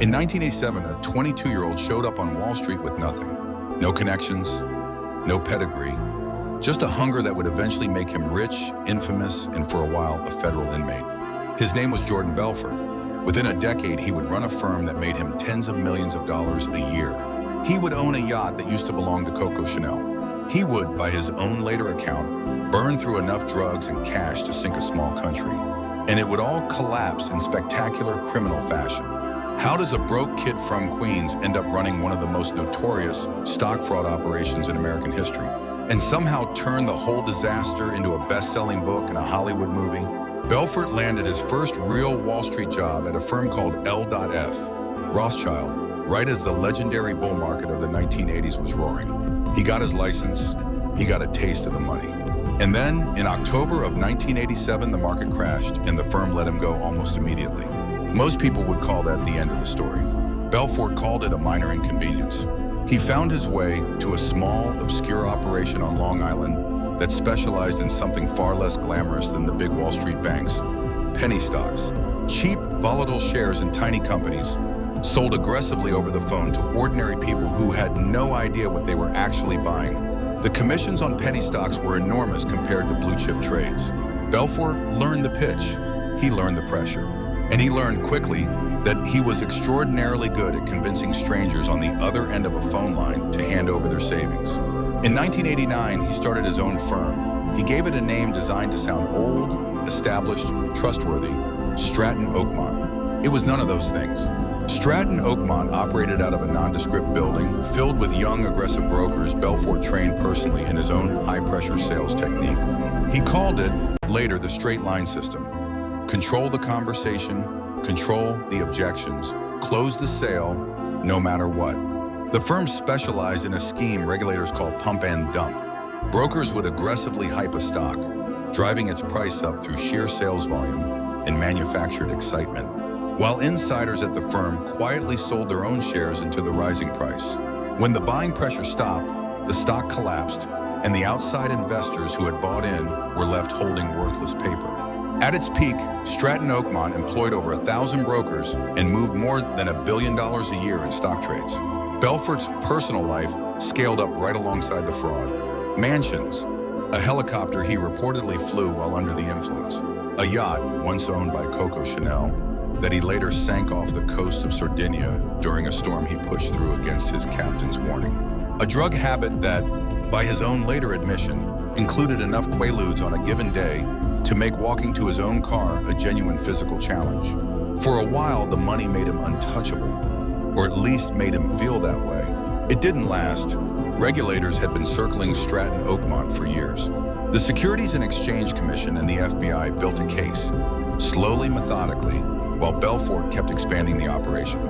In 1987, a 22-year-old showed up on Wall Street with nothing. No connections, no pedigree, just a hunger that would eventually make him rich, infamous, and for a while, a federal inmate. His name was Jordan Belfort. Within a decade, he would run a firm that made him tens of millions of dollars a year. He would own a yacht that used to belong to Coco Chanel. He would, by his own later account, burn through enough drugs and cash to sink a small country. And it would all collapse in spectacular criminal fashion. How does a broke kid from Queens end up running one of the most notorious stock fraud operations in American history? And somehow turn the whole disaster into a best-selling book and a Hollywood movie? Belfort landed his first real Wall Street job at a firm called L.F. Rothschild, right as the legendary bull market of the 1980s was roaring. He got his license, he got a taste of the money. And then, in October of 1987, the market crashed and the firm let him go almost immediately. Most people would call that the end of the story. Belfort called it a minor inconvenience. He found his way to a small, obscure operation on Long Island that specialized in something far less glamorous than the big Wall Street banks: penny stocks. Cheap, volatile shares in tiny companies, sold aggressively over the phone to ordinary people who had no idea what they were actually buying. The commissions on penny stocks were enormous compared to blue-chip trades. Belfort learned the pitch. He learned the pressure. And he learned quickly that he was extraordinarily good at convincing strangers on the other end of a phone line to hand over their savings. In 1989, he started his own firm. He gave it a name designed to sound old, established, trustworthy: Stratton Oakmont. It was none of those things. Stratton Oakmont operated out of a nondescript building filled with young, aggressive brokers Belfort trained personally in his own high-pressure sales technique. He called it, later, the straight line system. Control the conversation, control the objections, close the sale, no matter what. The firm specialized in a scheme regulators call pump and dump. Brokers would aggressively hype a stock, driving its price up through sheer sales volume and manufactured excitement, while insiders at the firm quietly sold their own shares into the rising price. When the buying pressure stopped, the stock collapsed, and the outside investors who had bought in were left holding worthless paper. At its peak, Stratton Oakmont employed over 1,000 brokers and moved more than $1 billion a year in stock trades. Belfort's personal life scaled up right alongside the fraud. Mansions, a helicopter he reportedly flew while under the influence, a yacht once owned by Coco Chanel that he later sank off the coast of Sardinia during a storm he pushed through against his captain's warning. A drug habit that, by his own later admission, included enough quaaludes on a given day to make walking to his own car a genuine physical challenge. For a while, the money made him untouchable, or at least made him feel that way. It didn't last. Regulators had been circling Stratton Oakmont for years. The Securities and Exchange Commission and the FBI built a case, slowly, methodically, while Belfort kept expanding the operation,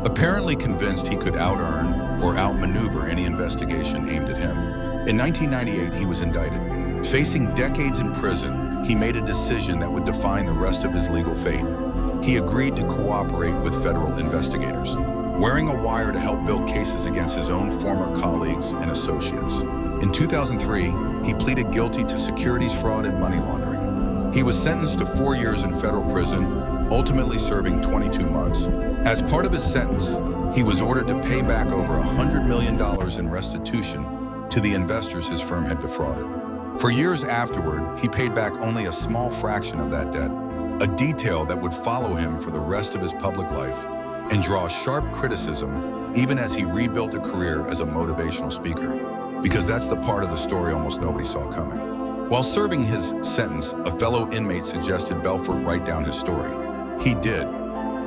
apparently convinced he could out-earn or outmaneuver any investigation aimed at him. In 1998, he was indicted. Facing decades in prison, he made a decision that would define the rest of his legal fate. He agreed to cooperate with federal investigators, wearing a wire to help build cases against his own former colleagues and associates. In 2003, he pleaded guilty to securities fraud and money laundering. He was sentenced to 4 years in federal prison, ultimately serving 22 months. As part of his sentence, he was ordered to pay back over $100 million in restitution to the investors his firm had defrauded. For years afterward, he paid back only a small fraction of that debt, a detail that would follow him for the rest of his public life and draw sharp criticism even as he rebuilt a career as a motivational speaker, because that's the part of the story almost nobody saw coming. While serving his sentence, a fellow inmate suggested Belfort write down his story. He did.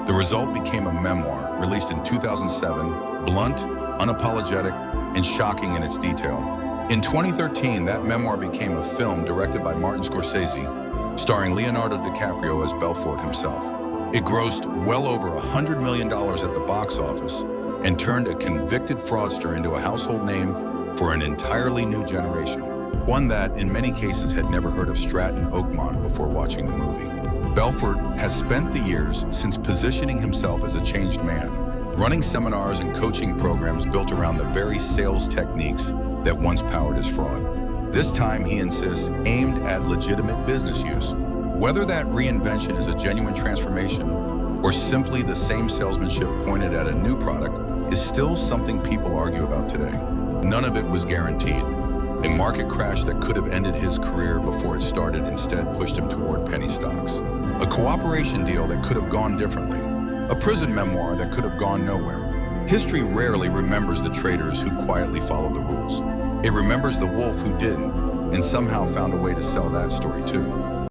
The result became a memoir released in 2007, blunt, unapologetic, and shocking in its detail. In 2013, that memoir became a film directed by Martin Scorsese, starring Leonardo DiCaprio as Belfort himself. It grossed well over $100 million at the box office and turned a convicted fraudster into a household name for an entirely new generation, one that, in many cases, had never heard of Stratton Oakmont before watching the movie. Belfort has spent the years since positioning himself as a changed man, running seminars and coaching programs built around the very sales techniques that once powered his fraud. This time, he insists, aimed at legitimate business use. Whether that reinvention is a genuine transformation or simply the same salesmanship pointed at a new product is still something people argue about today. None of it was guaranteed. A market crash that could have ended his career before it started instead pushed him toward penny stocks. A cooperation deal that could have gone differently. A prison memoir that could have gone nowhere. History rarely remembers the traitors who quietly followed the rules. It remembers the wolf who didn't, and somehow found a way to sell that story too.